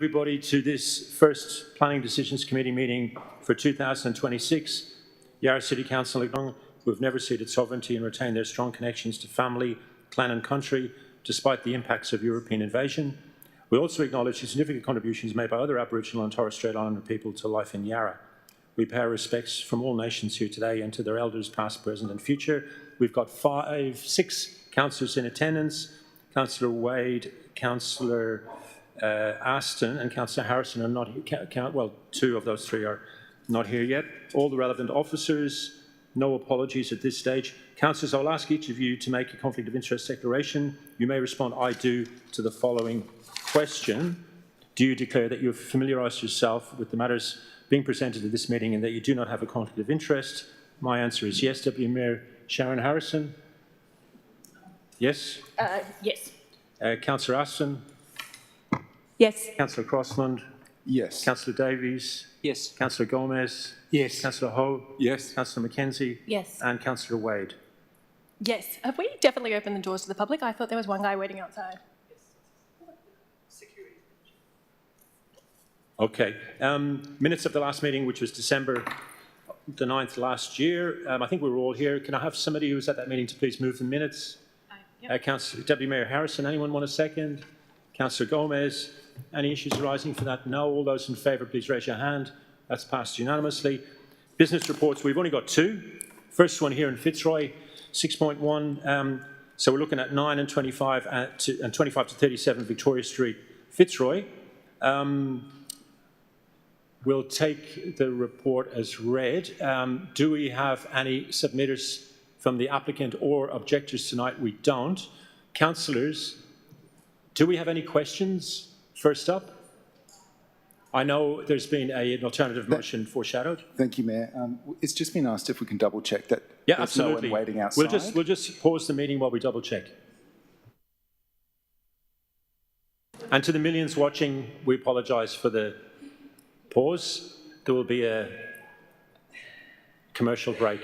Everybody to this first Planning Decisions Committee meeting for 2026. Yarra City Council who have never ceded sovereignty and retained their strong connections to family, clan and country despite the impacts of European invasion. We also acknowledge the significant contributions made by other Aboriginal and Torres Strait Islander people to life in Yarra. We pay our respects from all nations here today and to their elders past, present and future. We've got six councillors in attendance. Councillor Wade, Councillor Aston and Councillor Harrison are not here. Well, two of those three are not here yet. All the relevant officers, no apologies at this stage. Councillors, I'll ask each of you to make a conflict of interest declaration. You may respond, I do, to the following question. Do you declare that you have familiarised yourself with the matters being presented at this meeting and that you do not have a conflict of interest? My answer is yes. Deputy Mayor Sharon Harrison? Yes? Yes. Councillor Aston? Yes. Councillor Crossland? Yes. Councillor Davies? Yes. Councillor Gomez? Yes. Councillor Ho? Yes. Councillor McKenzie? Yes. And Councillor Wade? Yes. Have we definitely opened the doors to the public? I thought there was one guy waiting outside. Okay. Minutes of the last meeting, which was December the 9th last year. I think we were all here. Can I have somebody who was at that meeting to please move the minutes? Yep. Deputy Mayor Harrison, anyone want a second? Councillor Gomez, any issues arising for that? No. All those in favour, please raise your hand. That's passed unanimously. Business reports, we've only got two. First one here in Fitzroy, 6.1. So we're looking at 9 and 25 and 25 to 37 Victoria Street, Fitzroy. We'll take the report as read. Do we have any submitters from the applicant or objectors tonight? We don't. Councillors, do we have any questions first up? I know there's been an alternative motion foreshadowed. Thank you, Mayor. It's just been asked if we can double check that there's absolutely. No one waiting outside. We'll just pause the meeting while we double check. And to the millions watching, we apologise for the pause. There will be a commercial break.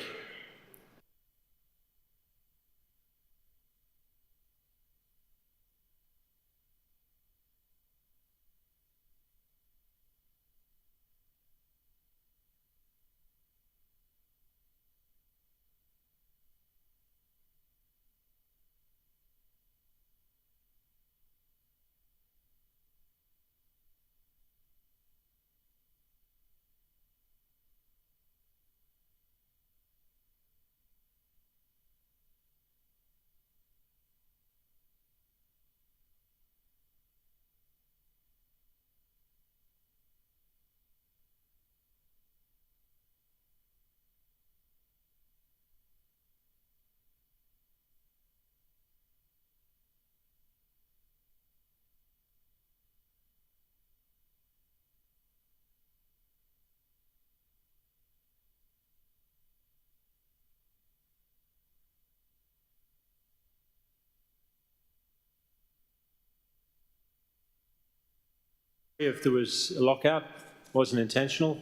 If there was a lockout, wasn't intentional.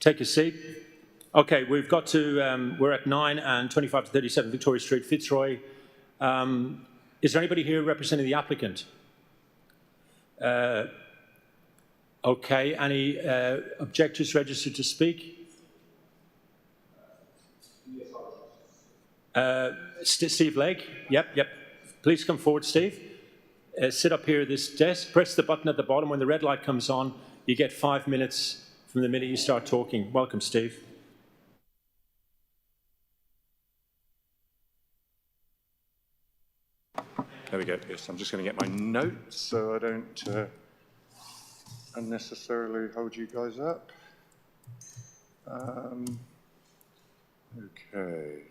Take a seat. Okay, we've got to, we're at 9 and 25 to 37 Victoria Street, Fitzroy. Is there anybody here representing the applicant? Okay, any objectors registered to speak? Steve Legg? Yep. Please come forward, Steve. Sit up here at this desk, press the button at the bottom. When the red light comes on, you get 5 minutes from the minute you start talking. Welcome, Steve. There we go. Yes, I'm just going to get my notes so I don't unnecessarily hold you guys up. Okay.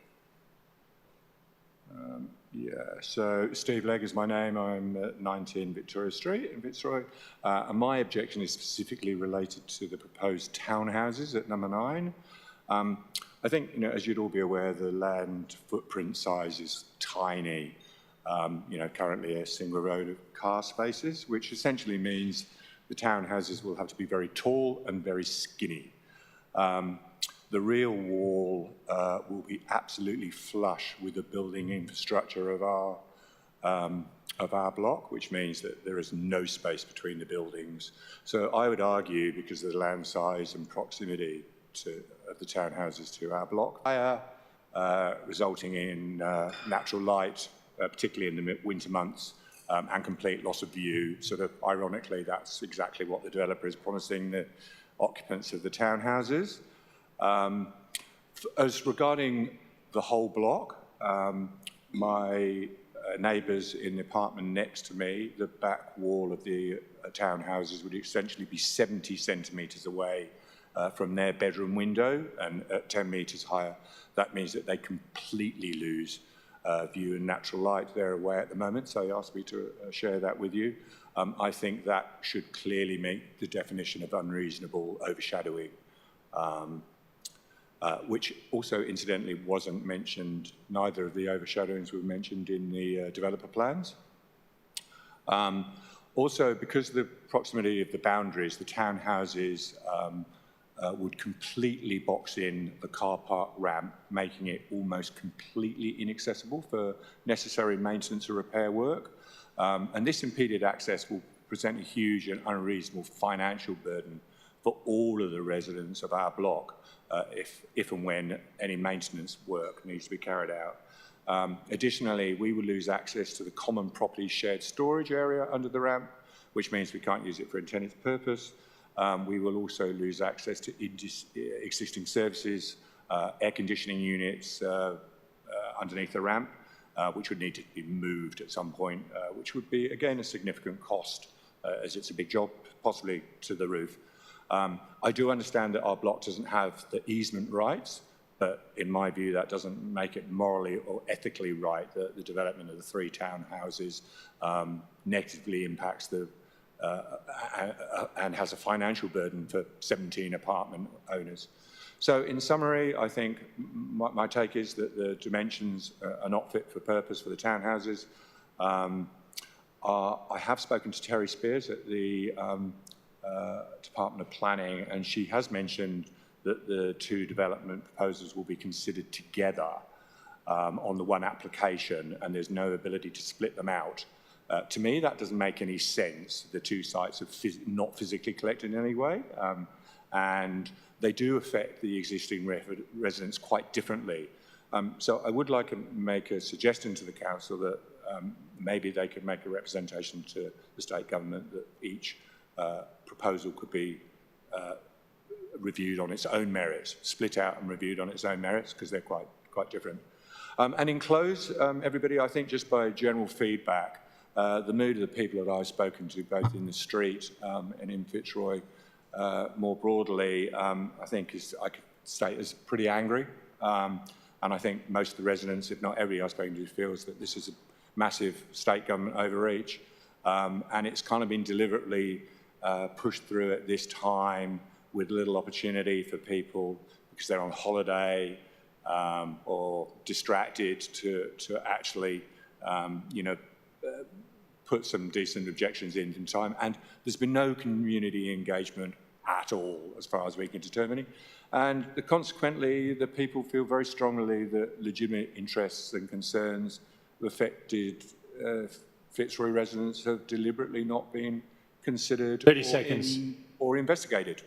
So Steve Legg is my name. I'm at 19 Victoria Street in Fitzroy. And my objection is specifically related to the proposed townhouses at number 9. I think, as you'd all be aware, the land footprint size is tiny. Currently a single road of car spaces, which essentially means the townhouses will have to be very tall and very skinny. The real wall will be absolutely flush with the building infrastructure of our of our block, which means that there is no space between the buildings. So I would argue, because of the land size and proximity of the townhouses to our block, resulting in natural light, particularly in the winter months, and complete loss of view. Sort of ironically, that's exactly what the developer is promising the occupants of the townhouses. As regarding the whole block, my neighbours in the apartment next to me, the back wall of the townhouses would essentially be 70 centimetres away from their bedroom window, and at 10 metres higher, that means that they completely lose view and natural light. They're away at the moment, so they asked me to share that with you. I think that should clearly meet the definition of unreasonable overshadowing, which also incidentally wasn't mentioned, neither of the overshadowings were mentioned in the developer plans. Also, because of the proximity of the boundaries, the townhouses would completely box in the car park ramp, making it almost completely inaccessible for necessary maintenance or repair work. And this impeded access will present a huge and unreasonable financial burden for all of the residents of our block if and when any maintenance work needs to be carried out. Additionally, we will lose access to the common property shared storage area under the ramp, which means we can't use it for intended purpose. We will also lose access to existing services, air conditioning units underneath the ramp, which would need to be moved at some point, which would be, again, a significant cost, as it's a big job, possibly to the roof. I do understand that our block doesn't have the easement rights, but in my view, that doesn't make it morally or ethically right that the development of the 3 townhouses negatively impacts the and has a financial burden for 17 apartment owners. So in summary, I think my take is that the dimensions are not fit for purpose for the townhouses. I have spoken to Terry Spears at the Department of Planning, and she has mentioned that the 2 development proposals will be considered together on the one application, and there's no ability to split them out. To me, that doesn't make any sense. The 2 sites are not physically connected in any way, and they do affect the existing residents quite differently. So I would like to make a suggestion to the council that maybe they could make a representation to the state government that each proposal could be reviewed on its own merits, split out and reviewed on its own merits, because they're quite different. And in close, everybody, I think just by general feedback, the mood of the people that I've spoken to, both in the street and in Fitzroy more broadly, I think I could state is pretty angry. And I think most of the residents, if not everybody I've spoken to, feels that this is a massive state government overreach. And it's kind of been deliberately pushed through at this time with little opportunity for people because they're on holiday or distracted to actually, put some decent objections in time. And there's been no community engagement at all, as far as we can determine. And consequently, the people feel very strongly that legitimate interests and concerns of affected Fitzroy residents have deliberately not been considered 30 seconds. Or investigated.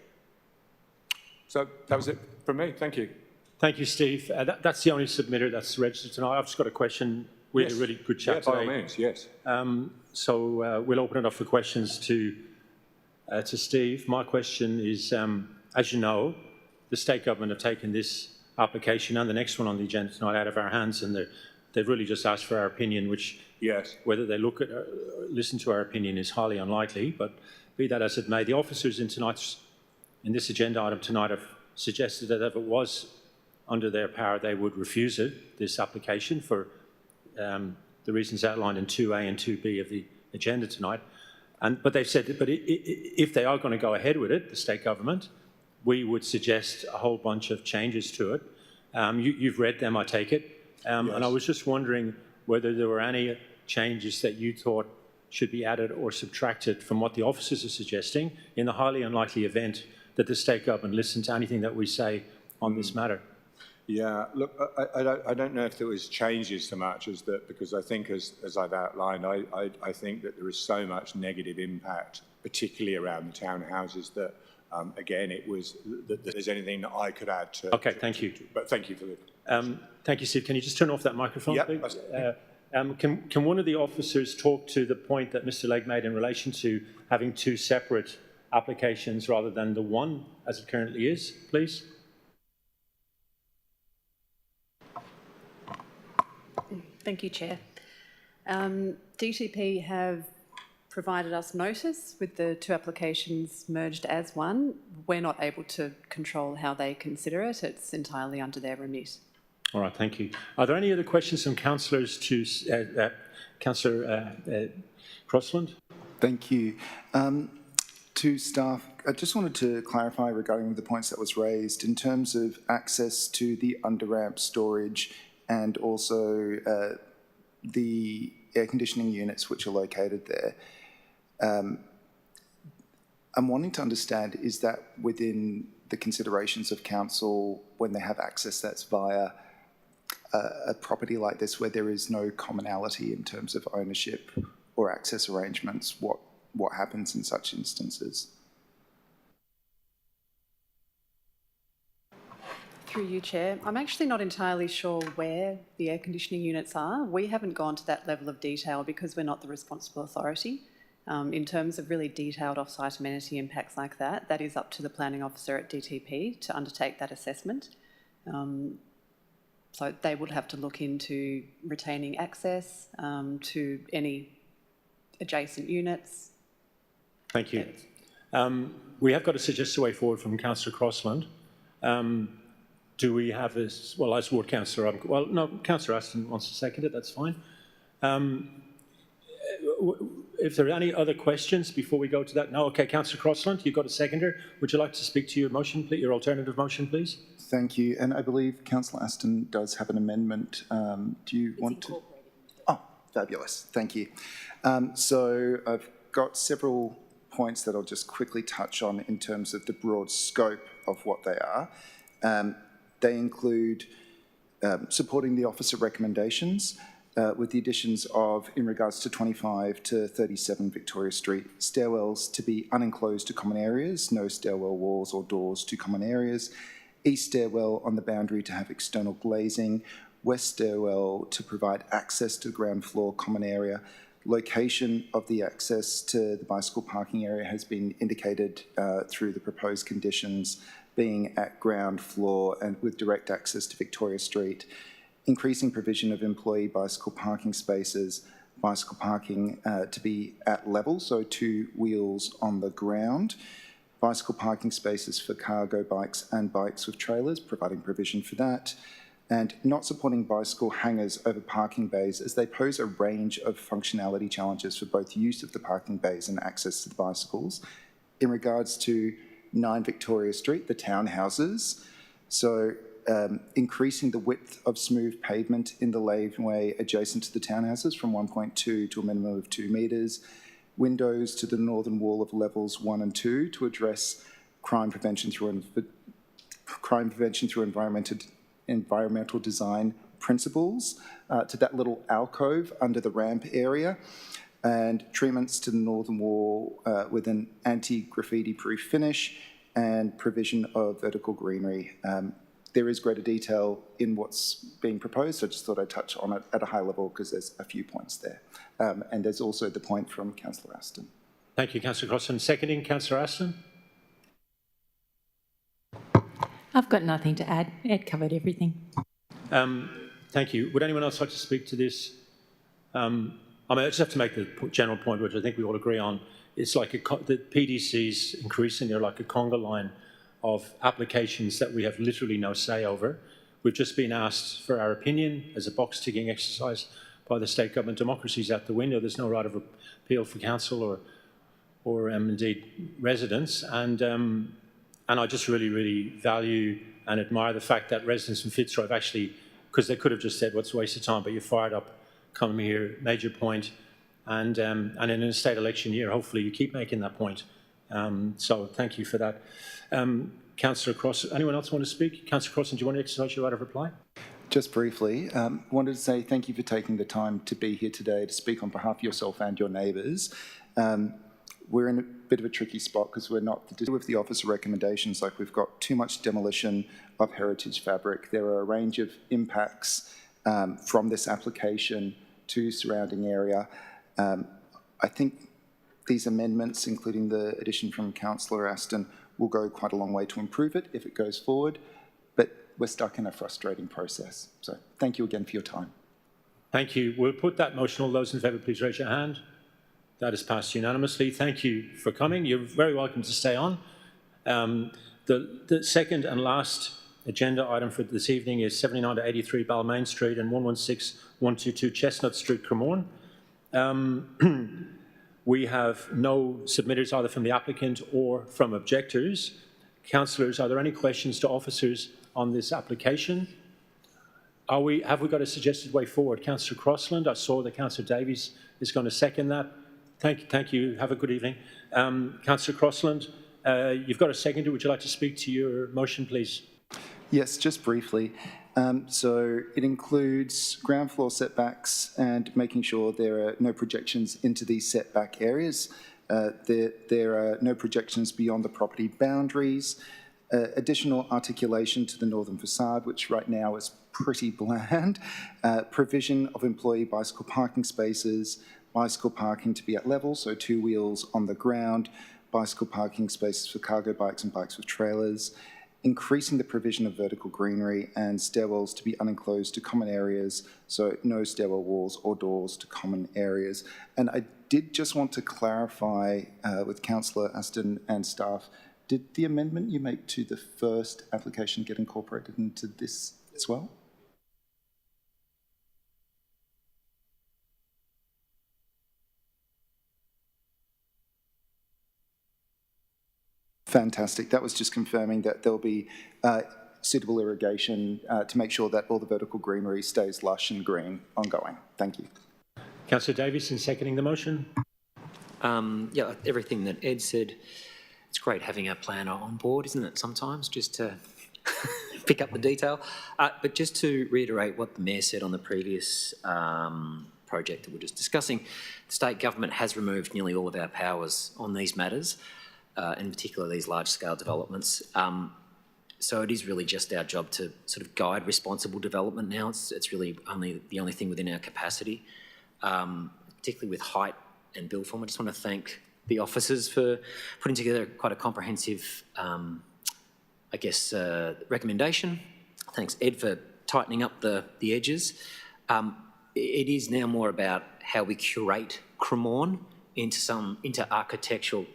So that was it from me. Thank you. Thank you, Steve. That's the only submitter that's registered tonight. I've just got a question. We had a really good chat today. By all means, yes. So we'll open it up for questions to Steve. My question is, as you know, the state government have taken this application and the next one on the agenda tonight out of our hands, and they've really just asked for our opinion, which whether they listen to our opinion is highly unlikely, but be that as it may, the officers in this agenda item tonight have suggested that if it was under their power, they would refuse this application for the reasons outlined in 2A and 2B of the agenda tonight. But they've said that if they are going to go ahead with it, the state government, we would suggest a whole bunch of changes to it. You've read them, I take it. And I was just wondering whether there were any changes that you thought should be added or subtracted from what the officers are suggesting in the highly unlikely event that the state government listen to anything that we say on this matter. Yeah, look, I don't know if there was changes so much as that, because I think as I've outlined, I think that there is so much negative impact, particularly around the townhouses, that again, it was that there's anything that I could add to. Okay, thank you. But thank you for the. Thank you, Steve. Can you just turn off that microphone, Yep, please? Can one of the officers talk to the point that Mr. Legg made in relation to having two separate applications rather than the one as it currently is, please? Thank you, Chair. DTP have provided us notice with the two applications merged as one. We're not able to control how they consider it. It's entirely under their remit. All right, thank you. Are there any other questions from councillors to Councillor Crossland? Thank you. To staff, I just wanted to clarify regarding the points that was raised in terms of access to the under-ramp storage and also the air conditioning units which are located there. I'm wanting to understand, is that within the considerations of council when they have access that's via a property like this where there is no commonality in terms of ownership or access arrangements? What happens in such instances? Through you, Chair. I'm actually not entirely sure where the air conditioning units are. We haven't gone to that level of detail because we're not the responsible authority. In terms of really detailed off-site amenity impacts like that, that is up to the planning officer at DTP to undertake that assessment. So they would have to look into retaining access to any adjacent units. Thank you. We have got a suggested way forward from Councillor Crossland. Do we have this? Well, as ward councillor, well, no, Councillor Aston wants to second it. That's fine. If there are any other questions before we go to that, no. Okay, Councillor Crossland, you've got a seconder. Would you like to speak to your motion, please? Your alternative motion, please. Thank you. And I believe Councillor Aston does have an amendment. Do you want to? Oh, fabulous. Thank you. So I've got several points that I'll just quickly touch on in terms of the broad scope of what they are. They include supporting the officer recommendations with the additions of, in regards to 25 to 37 Victoria Street, stairwells to be unenclosed to common areas, no stairwell walls or doors to common areas, east stairwell on the boundary to have external glazing, west stairwell to provide access to the ground floor common area. Location of the access to the bicycle parking area has been indicated through the proposed conditions, being at ground floor and with direct access to Victoria Street. Increasing provision of employee bicycle parking spaces, bicycle parking to be at level, so 2 wheels on the ground. Bicycle parking spaces for cargo bikes and bikes with trailers, providing provision for that. And not supporting bicycle hangers over parking bays, as they pose a range of functionality challenges for both use of the parking bays and access to the bicycles. In regards to 9 Victoria Street, the townhouses, so increasing the width of smooth pavement in the laneway adjacent to the townhouses from 1.2 to a minimum of 2 metres, windows to the northern wall of levels 1 and 2 to address crime prevention through environmental design principles, to that little alcove under the ramp area, and treatments to the northern wall with an anti-graffiti proof finish and provision of vertical greenery. There is greater detail in what's being proposed, so I just thought I'd touch on it at a high level because there's a few points there. And there's also the point from Councillor Aston. Thank you, Councillor Crossland. Seconding, Councillor Aston. I've got nothing to add. Ed covered everything. Thank you. Would anyone else like to speak to this? I mean, I just have to make the general point, which I think we all agree on. It's like the PDC's increasing. They're like a conga line of applications that we have literally no say over. We've just been asked for our opinion as a box-ticking exercise by the state government. Democracy's out the window. There's no right of appeal for council or indeed residents. And I just really, really value and admire the fact that residents in Fitzroy have actually, because they could have just said, what's a waste of time, but you fired up, come here, made your point. And in a state election year, hopefully you keep making that point So thank you for that. Councillor Cross, anyone else want to speak? Councillor Crossan, do you want to exercise your right of reply? Just briefly, wanted to say thank you for taking the time to be here today to speak on behalf of yourself and your neighbours. We're in a bit of a tricky spot because we're not with the officer recommendations, like we've got too much demolition of heritage fabric. There are a range of impacts from this application to surrounding area. I think these amendments, including the addition from Councillor Aston, will go quite a long way to improve it if it goes forward, but we're stuck in a frustrating process. So thank you again for your time. Thank you. We'll put that motion. All those in favour, please raise your hand. That is passed unanimously. Thank you for coming. You're very welcome to stay on. The second and last agenda item for this evening is 79 to 83 Balmain Street and 116 122 Chestnut Street, Cremorne. We have no submitters either from the applicant or from objectors. Councillors, are there any questions to officers on this application? Have we got a suggested way forward? Councillor Crossland, I saw that Councillor Davies is going to second that. Thank you. Have a good evening. Councillor Crossland, you've got a seconder. Would you like to speak to your motion, please? Yes, just briefly. So it includes ground floor setbacks and making sure there are no projections into these setback areas. There are no projections beyond the property boundaries. Additional articulation to the northern facade, which right now is pretty bland. Provision of employee bicycle parking spaces, bicycle parking to be at level, so 2 wheels on the ground, bicycle parking spaces for cargo bikes and bikes with trailers, increasing the provision of vertical greenery and stairwells to be unenclosed to common areas, so no stairwell walls or doors to common areas. And I did just want to clarify with Councillor Aston and staff, did the amendment you make to the first application get incorporated into this as well? Fantastic. That was just confirming that there'll be suitable irrigation to make sure that all the vertical greenery stays lush and green ongoing. Thank you. Councillor Davies, in seconding the motion. Yeah, everything that Ed said, it's great having a planner on board, isn't it, sometimes, just to pick up the detail. But just to reiterate what the Mayor said on the previous project that we're just discussing, the state government has removed nearly all of our powers on these matters, in particular these large-scale developments. So it is really just our job to sort of guide responsible development now. It's really the only thing within our capacity, particularly with height and build form. I just want to thank the officers for putting together quite a comprehensive, recommendation. Thanks, Ed, for tightening up the edges. It is now more about how we curate Cremorne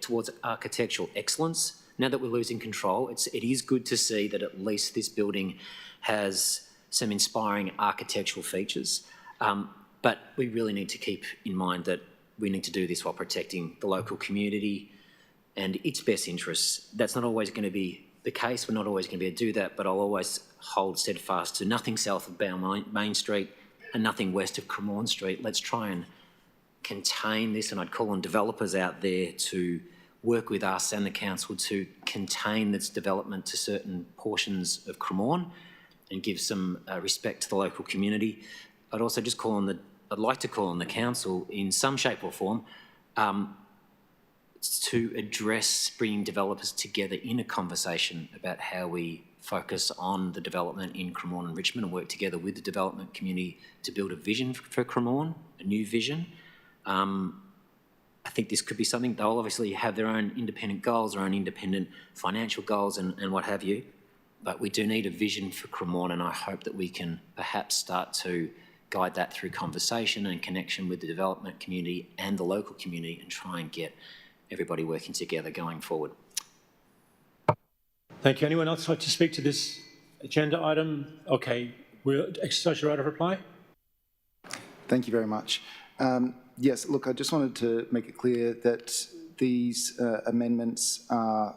towards architectural excellence. Now that we're losing control, it is good to see that at least this building has some inspiring architectural features. But we really need to keep in mind that we need to do this while protecting the local community and its best interests. That's not always going to be the case. We're not always going to be able to do that, but I'll always hold steadfast to nothing south of Main Street and nothing west of Cremorne Street. Let's try and contain this, and I'd call on developers out there to work with us and the council to contain this development to certain portions of Cremorne and give some respect to the local community. I'd also just I'd like to call on the council in some shape or form to address bringing developers together in a conversation about how we focus on the development in Cremorne and Richmond and work together with the development community to build a vision for Cremorne, a new vision. I think this could be something. They'll obviously have their own independent goals, their own independent financial goals and what have you, but we do need a vision for Cremorne, and I hope that we can perhaps start to guide that through conversation and connection with the development community and the local community and try and get everybody working together going forward. Thank you. Anyone else like to speak to this agenda item? Okay, we'll exercise your right of reply. Thank you very much. Yes, look, I just wanted to make it clear that these amendments are,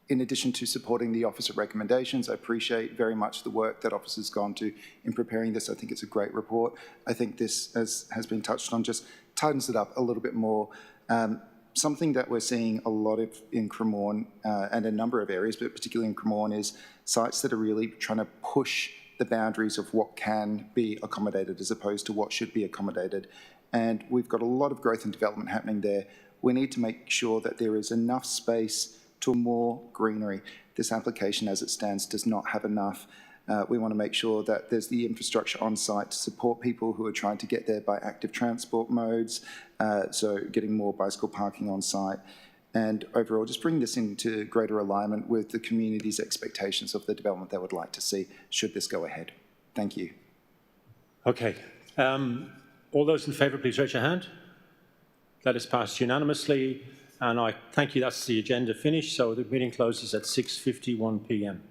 in addition to supporting the officer recommendations, I appreciate very much the work that officers gone to in preparing this. I think it's a great report. I think this, as has been touched on, just tightens it up a little bit more. Something that we're seeing a lot of in Cremorne and a number of areas, but particularly in Cremorne, is sites that are really trying to push the boundaries of what can be accommodated as opposed to what should be accommodated. And we've got a lot of growth and development happening there. We need to make sure that there is enough space to more greenery. This application as it stands does not have enough. We want to make sure that there's the infrastructure on site to support people who are trying to get there by active transport modes, so getting more bicycle parking on site, and overall just bring this into greater alignment with the community's expectations of the development they would like to see should this go ahead. Thank you. Okay. All those in favour, please raise your hand. That is passed unanimously, and I thank you. That's the agenda finished, so the meeting closes at 6:51 p.m.